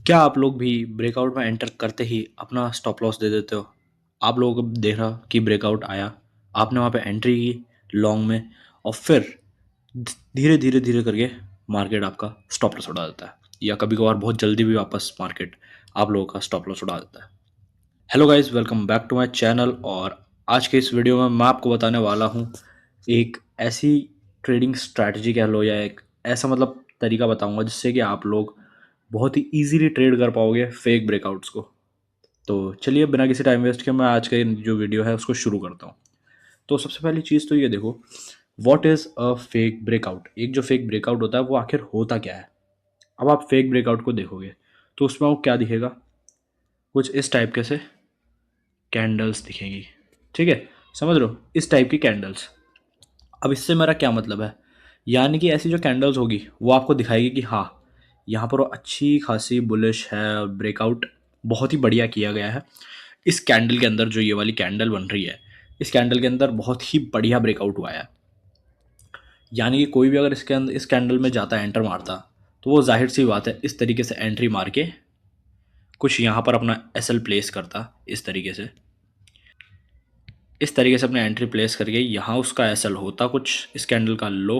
क्या आप लोग भी ब्रेकआउट में एंटर करते ही अपना स्टॉप लॉस दे देते हो? आप लोगों को देखा कि ब्रेकआउट आया, आपने वहाँ पे एंट्री की लॉन्ग में और फिर धीरे धीरे धीरे करके मार्केट आपका स्टॉप लॉस उड़ा देता है, या कभी कभार बहुत जल्दी भी वापस मार्केट आप लोगों का स्टॉप लॉस उड़ा देता है। Hello guys, welcome back to my channel. और आज के इस वीडियो में मैं आपको बताने वाला हूँ एक ऐसी ट्रेडिंग स्ट्रैटेजी कह लो, या एक ऐसा तरीका बताऊंगा जिससे कि आप लोग बहुत ही इजीली ट्रेड कर पाओगे फेक ब्रेकआउट्स को। तो चलिए बिना किसी टाइम वेस्ट के मैं आज का ये जो वीडियो है उसको शुरू करता हूँ। तो सबसे पहली चीज़ तो ये देखो, what is a fake breakout. एक जो फेक ब्रेकआउट होता है वो आखिर होता क्या है। अब आप फेक ब्रेकआउट को देखोगे तो उसमें वो क्या दिखेगा, कुछ इस टाइप के से कैंडल्स दिखेंगी। ठीक है, समझ रहे हो, इस टाइप की कैंडल्स। अब इससे मेरा क्या मतलब है, यानी कि ऐसी जो कैंडल्स होगी वो आपको दिखाएगी कि हाँ, यहाँ पर वो अच्छी खासी बुलिश है और ब्रेकआउट बहुत ही बढ़िया किया गया है। इस कैंडल के अंदर जो ये वाली कैंडल बन रही है, इस कैंडल के अंदर बहुत ही बढ़िया ब्रेकआउट हुआ है। यानी कि कोई भी अगर इसके अंदर इस कैंडल में जाता, एंटर मारता, तो वो जाहिर सी बात है इस तरीके से एंट्री मार के कुछ यहाँ पर अपना एसएल प्लेस करता। इस तरीके से अपने एंट्री प्लेस करके यहाँ उसका एसएल होता कुछ इस कैंडल का लो,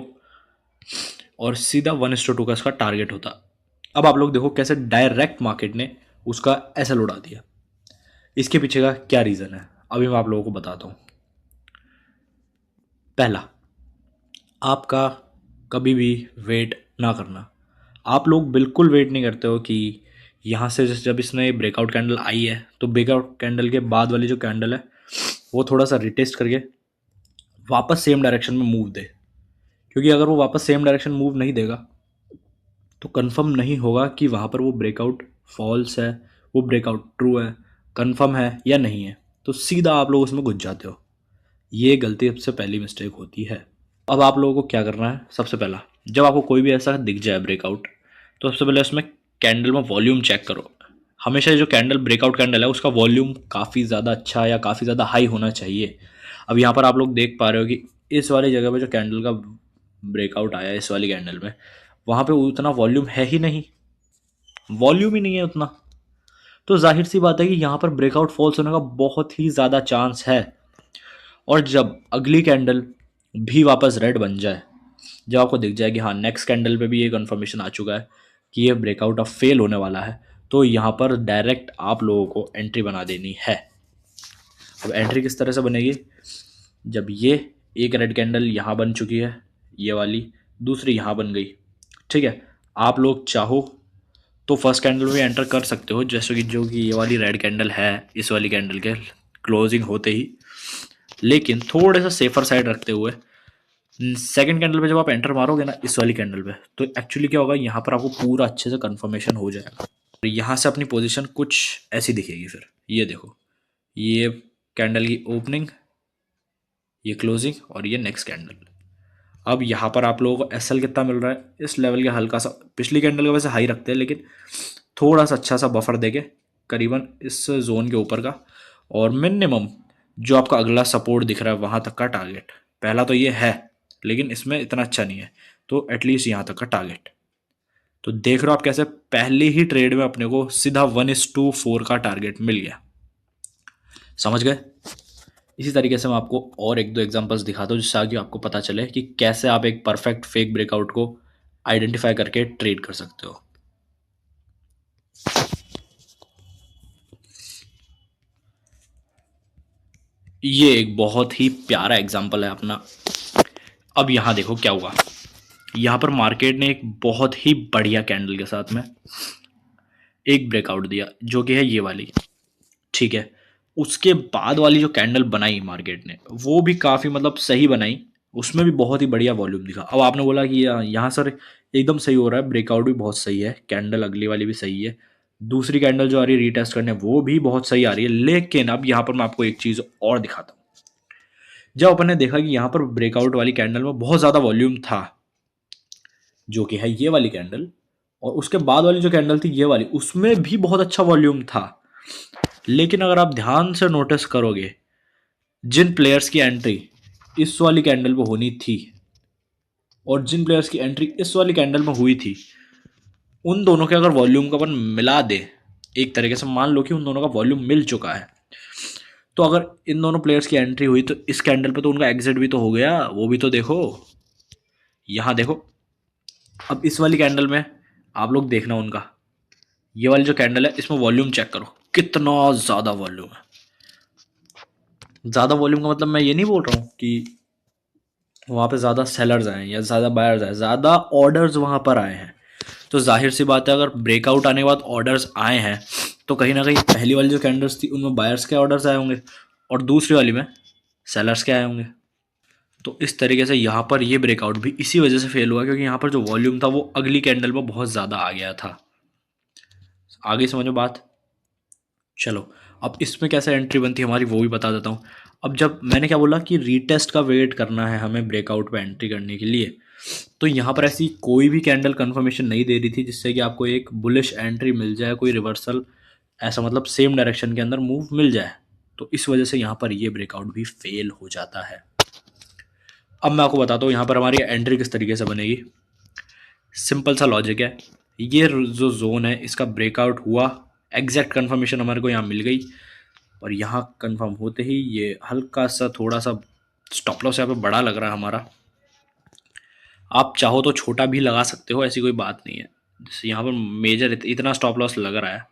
और सीधा 1:2 का इसका टारगेट होता। अब आप लोग देखो कैसे डायरेक्ट मार्केट ने उसका एसएल उड़ा दिया। इसके पीछे का क्या रीज़न है, अभी मैं आप लोगों को बताता हूँ। पहला, आपका कभी भी वेट ना करना। आप लोग बिल्कुल वेट नहीं करते हो कि यहाँ से जब इसने ब्रेकआउट कैंडल आई है तो ब्रेकआउट कैंडल के बाद वाली जो कैंडल है वो थोड़ा सा रिटेस्ट करके वापस सेम डायरेक्शन में मूव दे। क्योंकि अगर वो वापस सेम डायरेक्शन मूव नहीं देगा तो कंफर्म नहीं होगा कि वहाँ पर वो ब्रेकआउट फॉल्स है, वो ब्रेकआउट ट्रू है, कंफर्म है या नहीं है। तो सीधा आप लोग उसमें घुस जाते हो। ये गलती सबसे पहली मिस्टेक होती है। अब आप लोगों को क्या करना है, सबसे पहला, जब आपको कोई भी ऐसा दिख जाए ब्रेकआउट, तो सबसे पहले उसमें कैंडल में वॉल्यूम चेक करो। हमेशा जो कैंडल ब्रेकआउट कैंडल है उसका वॉल्यूम काफ़ी ज़्यादा अच्छा या काफ़ी ज़्यादा हाई होना चाहिए। अब यहाँ पर आप लोग देख पा रहे हो कि इस वाली जगह पे जो कैंडल का ब्रेकआउट आया है, इस वाली कैंडल में, वहाँ पे उतना वॉल्यूम है ही नहीं, वॉल्यूम ही नहीं है उतना। तो जाहिर सी बात है कि यहाँ पर ब्रेकआउट फॉल्स होने का बहुत ही ज़्यादा चांस है। और जब अगली कैंडल भी वापस रेड बन जाए, जब आपको दिख जाए कि हाँ नेक्स्ट कैंडल पे भी ये कंफर्मेशन आ चुका है कि ये ब्रेकआउट अब फेल होने वाला है, तो यहाँ पर डायरेक्ट आप लोगों को एंट्री बना देनी है। अब एंट्री किस तरह से बनेगी, जब ये एक रेड कैंडल यहाँ बन चुकी है, ये वाली दूसरी यहाँ बन गई, ठीक है, आप लोग चाहो तो फर्स्ट कैंडल में एंटर कर सकते हो, जैसे कि जो कि ये वाली रेड कैंडल है इस वाली कैंडल के क्लोजिंग होते ही। लेकिन थोड़े सा सेफर साइड रखते हुए सेकंड कैंडल पे जब आप एंटर मारोगे ना इस वाली कैंडल पे, तो एक्चुअली क्या होगा, यहाँ पर आपको पूरा अच्छे से कंफर्मेशन हो जाएगा। तो यहाँ से अपनी पोजीशन कुछ ऐसी दिखेगी। फिर ये देखो, ये कैंडल की ओपनिंग, ये क्लोजिंग और ये नेक्स्ट कैंडल। अब यहाँ पर आप लोगों को एसएल कितना मिल रहा है, इस लेवल के हल्का सा, पिछली कैंडल का वैसे हाई रखते हैं लेकिन थोड़ा सा अच्छा सा बफर देके करीबन इस जोन के ऊपर का, और मिनिमम जो आपका अगला सपोर्ट दिख रहा है वहाँ तक का टारगेट। पहला तो ये है लेकिन इसमें इतना अच्छा नहीं है, तो एटलीस्ट यहाँ तक का टारगेट। तो देख रहे हो आप कैसे पहले ही ट्रेड में अपने को सीधा 1:4 का टारगेट मिल गया। समझ गए। इसी तरीके से मैं आपको और एक दो एग्जांपल्स दिखाता हूँ जिससे आगे आपको पता चले कि कैसे आप एक परफेक्ट फेक ब्रेकआउट को आइडेंटिफाई करके ट्रेड कर सकते हो। ये एक बहुत ही प्यारा एग्जांपल है अपना। अब यहाँ देखो क्या हुआ, यहाँ पर मार्केट ने एक बहुत ही बढ़िया कैंडल के साथ में एक ब्रेकआउट दिया जो कि है ये वाली, ठीक है। उसके बाद वाली जो कैंडल बनाई मार्केट ने वो भी काफ़ी सही बनाई, उसमें भी बहुत ही बढ़िया वॉल्यूम दिखा। अब आपने बोला कि यहाँ सर एकदम सही हो रहा है, ब्रेकआउट भी बहुत सही है, कैंडल अगली वाली भी सही है, दूसरी कैंडल जो आ रही है रीटेस्ट करने वो भी बहुत सही आ रही है। लेकिन अब यहाँ पर मैं आपको एक चीज़ और दिखाता हूँ। जब अपन ने देखा कि यहाँ पर ब्रेकआउट वाली कैंडल में बहुत ज़्यादा वॉल्यूम था, जो कि है ये वाली कैंडल, और उसके बाद वाली जो कैंडल थी ये वाली, उसमें भी बहुत अच्छा वॉल्यूम था। लेकिन अगर आप ध्यान से नोटिस करोगे, जिन प्लेयर्स की एंट्री इस वाली कैंडल पे होनी थी और जिन प्लेयर्स की एंट्री इस वाली कैंडल में हुई थी, उन दोनों के अगर वॉल्यूम को अपन मिला दे, एक तरीके से मान लो कि उन दोनों का वॉल्यूम मिल चुका है, तो अगर इन दोनों प्लेयर्स की एंट्री हुई तो इस कैंडल पे तो उनका एग्जिट भी तो हो गया, वो भी तो देखो। यहाँ देखो, अब इस वाली कैंडल में आप लोग देखना उनका, ये वाली जो कैंडल है इसमें वॉल्यूम चेक करो कितना ज़्यादा वॉल्यूम है। ज़्यादा वॉल्यूम का मतलब मैं ये नहीं बोल रहा हूँ कि वहाँ पे ज़्यादा सेलर्स आए हैं या ज़्यादा बायर्स आए, ज़्यादा ऑर्डर्स वहाँ पर आए हैं। तो जाहिर सी बात है, अगर ब्रेकआउट आने के बाद ऑर्डर्स आए हैं तो कहीं ना कहीं पहली वाली जो कैंडल्स थी उनमें बायर्स के ऑर्डर्स आए होंगे और दूसरी वाली में सेलर्स के आए होंगे। तो इस तरीके से यहाँ पर ये ब्रेकआउट भी इसी वजह से फेल हुआ, क्योंकि यहाँ पर जो वॉल्यूम था वो अगली कैंडल में बहुत ज़्यादा आ गया था। आगे समझो बात। चलो, अब इसमें कैसे एंट्री बनती है हमारी वो भी बता देता हूँ। अब जब मैंने क्या बोला कि रीटेस्ट का वेट करना है हमें ब्रेकआउट पे एंट्री करने के लिए, तो यहाँ पर ऐसी कोई भी कैंडल कंफर्मेशन नहीं दे रही थी जिससे कि आपको एक बुलिश एंट्री मिल जाए, कोई रिवर्सल ऐसा मतलब सेम डायरेक्शन के अंदर मूव मिल जाए। तो इस वजह से यहाँ पर ये ब्रेकआउट भी फेल हो जाता है। अब मैं आपको बताता हूँ यहाँ पर हमारी एंट्री किस तरीके से बनेगी। सिंपल सा लॉजिक है, ये जो जोन है इसका ब्रेकआउट हुआ, एग्जैक्ट कंफर्मेशन हमारे को यहाँ मिल गई, और यहाँ कंफर्म होते ही ये हल्का सा थोड़ा सा स्टॉप लॉस यहाँ पे बड़ा लग रहा है हमारा। आप चाहो तो छोटा भी लगा सकते हो, ऐसी कोई बात नहीं है। जैसे यहाँ पर मेजर इतना स्टॉप लॉस लग रहा है,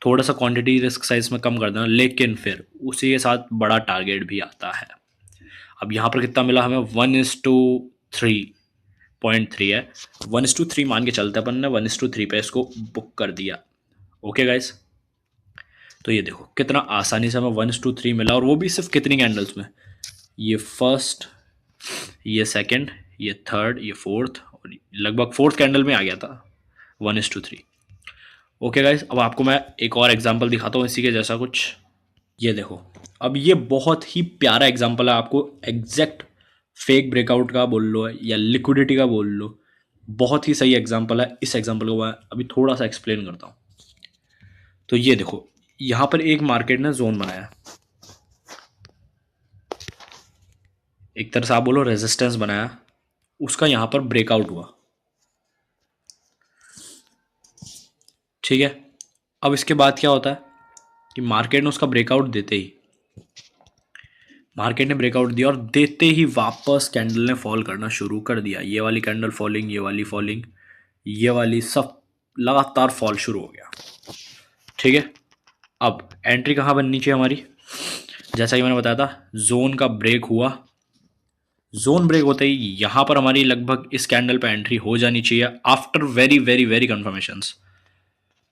थोड़ा सा क्वांटिटी रिस्क साइज में कम कर देना, लेकिन फिर उसी के साथ बड़ा टारगेट भी आता है। अब यहाँ पर कितना मिला हमें, 1:3.3 है, 1:3 मान के चलते अपन ने 1:3 पे इसको बुक कर दिया। ओके गाइस, तो ये देखो कितना आसानी से हमें 1:3 मिला, और वो भी सिर्फ कितनी कैंडल्स में, ये फर्स्ट, ये सेकंड, ये थर्ड, ये फोर्थ, और लगभग फोर्थ कैंडल में आ गया था 1:3। ओके गाइस, अब आपको मैं एक और एग्जांपल दिखाता हूँ इसी के जैसा कुछ। ये देखो, अब ये बहुत ही प्यारा एग्जांपल है, आपको एग्जैक्ट फेक ब्रेकआउट का बोल लो या लिक्विडिटी का बोल लो, बहुत ही सही एग्जांपल है। इस एग्जांपल को मैं अभी थोड़ा सा एक्सप्लेन करता हूँ। तो ये देखो, यहाँ पर एक मार्केट ने जोन बनाया, एक तरह से आप बोलो रेजिस्टेंस बनाया, उसका यहाँ पर ब्रेकआउट हुआ, ठीक है। अब इसके बाद क्या होता है कि मार्केट ने उसका ब्रेकआउट देते ही, मार्केट ने ब्रेकआउट दिया और देते ही वापस कैंडल ने फॉल करना शुरू कर दिया। ये वाली कैंडल फॉलिंग, ये वाली फॉलिंग, ये वाली, सब लगातार फॉल शुरू हो गया, ठीक है। अब एंट्री कहाँ बननी चाहिए हमारी, जैसा कि मैंने बताया था, जोन का ब्रेक हुआ, जोन ब्रेक होते ही यहाँ पर हमारी लगभग इस कैंडल पे एंट्री हो जानी चाहिए after very very very confirmations.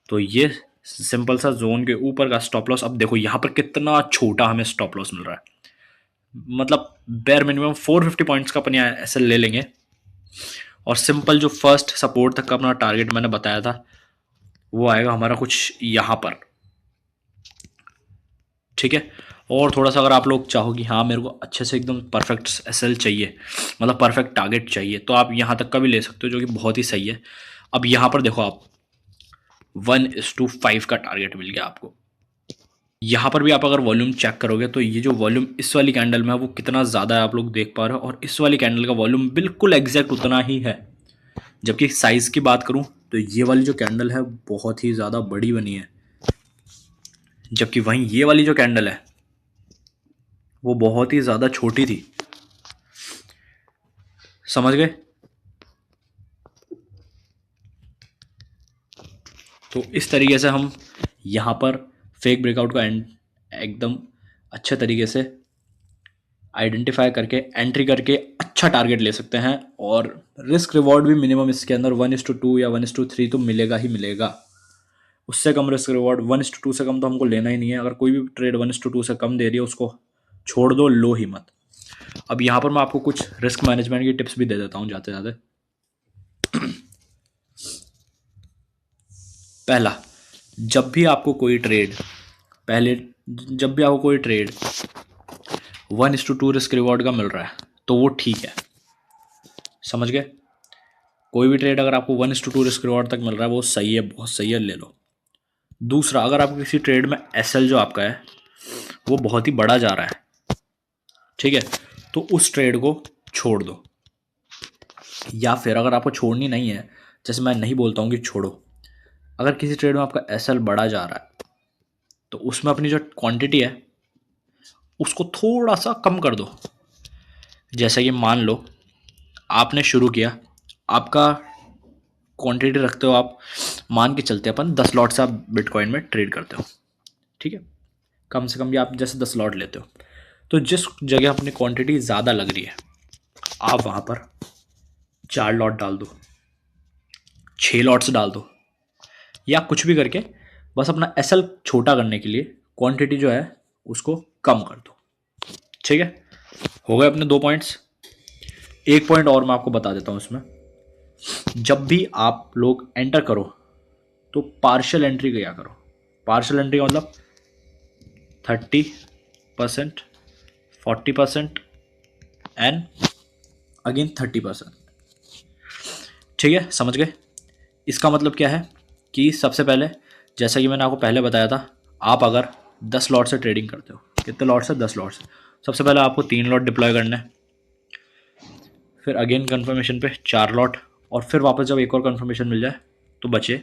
तो ये सिंपल सा जोन के ऊपर का स्टॉप लॉस, अब देखो यहाँ पर कितना छोटा हमें स्टॉप लॉस मिल रहा है, मतलब बेयर मिनिमम 450 पॉइंट्स का अपन यहाँ ऐसे ले लेंगे, और सिंपल जो फर्स्ट सपोर्ट तक का अपना टारगेट मैंने बताया था वो आएगा हमारा कुछ यहाँ पर, ठीक है। और थोड़ा सा अगर आप लोग चाहो कि हाँ मेरे को अच्छे से एकदम परफेक्ट एसएल चाहिए, मतलब परफेक्ट टारगेट चाहिए, तो आप यहाँ तक का भी ले सकते हो, जो कि बहुत ही सही है। अब यहाँ पर देखो आप 1:5 का टारगेट मिल गया आपको। यहाँ पर भी आप अगर वॉल्यूम चेक करोगे तो ये जो वॉल्यूम इस वाली कैंडल में है वो कितना ज़्यादा है आप लोग देख पा रहे हो, और इस वाली कैंडल का वॉल्यूम बिल्कुल एग्जैक्ट उतना ही है। जबकि साइज़ की बात करूँ तो ये वाली जो कैंडल है बहुत ही ज़्यादा बड़ी बनी है, जबकि वहीं ये वाली जो कैंडल है वो बहुत ही ज़्यादा छोटी थी। समझ गए? तो इस तरीके से हम यहाँ पर फेक ब्रेकआउट का एकदम अच्छे तरीके से आइडेंटिफाई करके एंट्री करके अच्छा टारगेट ले सकते हैं, और रिस्क रिवॉर्ड भी मिनिमम इसके अंदर 1:2 या 1:3 तो मिलेगा ही मिलेगा। उससे कम रिस्क रिवॉर्ड, 1:2 से कम तो हमको लेना ही नहीं है। अगर कोई भी ट्रेड 1:2 से कम दे रही है उसको छोड़ दो, लो ही मत। अब यहाँ पर मैं आपको कुछ रिस्क मैनेजमेंट की टिप्स भी दे देता हूँ जाते जाते। पहला, जब भी आपको कोई ट्रेड, पहले जब भी आपको कोई ट्रेड 1:2 रिस्क रिवॉर्ड का मिल रहा है तो वो ठीक है, समझ गए। कोई भी ट्रेड अगर आपको 1:2 रिस्क रिवॉर्ड तक मिल रहा है वो सही है, बहुत सही है, ले लो। दूसरा, अगर आपको किसी ट्रेड में एसएल जो आपका है वो बहुत ही बड़ा जा रहा है, ठीक है, तो उस ट्रेड को छोड़ दो। या फिर अगर आपको छोड़नी नहीं है जैसे मैं नहीं बोलता हूँ कि छोड़ो, अगर किसी ट्रेड में आपका एसएल बढ़ा जा रहा है तो उसमें अपनी जो क्वांटिटी है उसको थोड़ा सा कम कर दो। जैसे कि मान लो आपने शुरू किया, आपका क्वांटिटी रखते हो आप, मान के चलते अपन 10 लॉट से आप बिटकॉइन में ट्रेड करते हो, ठीक है, कम से कम भी आप जैसे 10 लॉट लेते हो, तो जिस जगह अपनी क्वांटिटी ज़्यादा लग रही है आप वहाँ पर 4 लॉट डाल दो, 6 लॉट्स डाल दो, या कुछ भी करके बस अपना एसएल छोटा करने के लिए क्वांटिटी जो है उसको कम कर दो। ठीक है, हो गए अपने 2 पॉइंट्स। एक पॉइंट और मैं आपको बता देता हूँ इसमें, जब भी आप लोग एंटर करो तो पार्शियल एंट्री किया करो। पार्शियल एंट्री का मतलब 30%, 40% एंड अगेन 30%। ठीक है, समझ गए? इसका मतलब क्या है कि सबसे पहले, जैसा कि मैंने आपको पहले बताया था, आप अगर 10 लॉट से ट्रेडिंग करते हो, कितने लॉट से? 10 लॉट से। सबसे पहले आपको 3 लॉट डिप्लॉय करना है, फिर अगेन कन्फर्मेशन पे 4 लॉट, और फिर वापस जब एक और कन्फर्मेशन मिल जाए तो बचे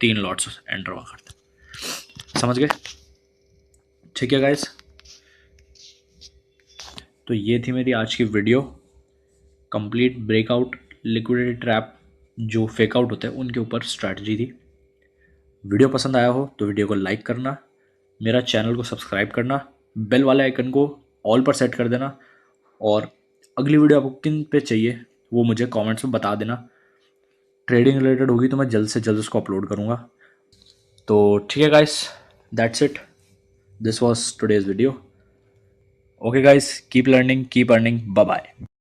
3 लॉट्स एंटर वहाँ करते। समझ गए? ठीक है गाइस, तो ये थी मेरी आज की video, complete breakout liquidity trap जो फेक आउट होते हैं उनके ऊपर स्ट्रैटेजी थी। वीडियो पसंद आया हो तो वीडियो को लाइक करना, मेरा चैनल को सब्सक्राइब करना, बेल वाले आइकन को ऑल पर सेट कर देना, और अगली वीडियो आपको किन पे चाहिए वो मुझे कमेंट्स में बता देना। ट्रेडिंग रिलेटेड होगी तो मैं जल्द से जल्द उसको अपलोड करूँगा। तो ठीक है guys, that's it, this was today's video. Okay guys, keep learning, keep earning, bye bye.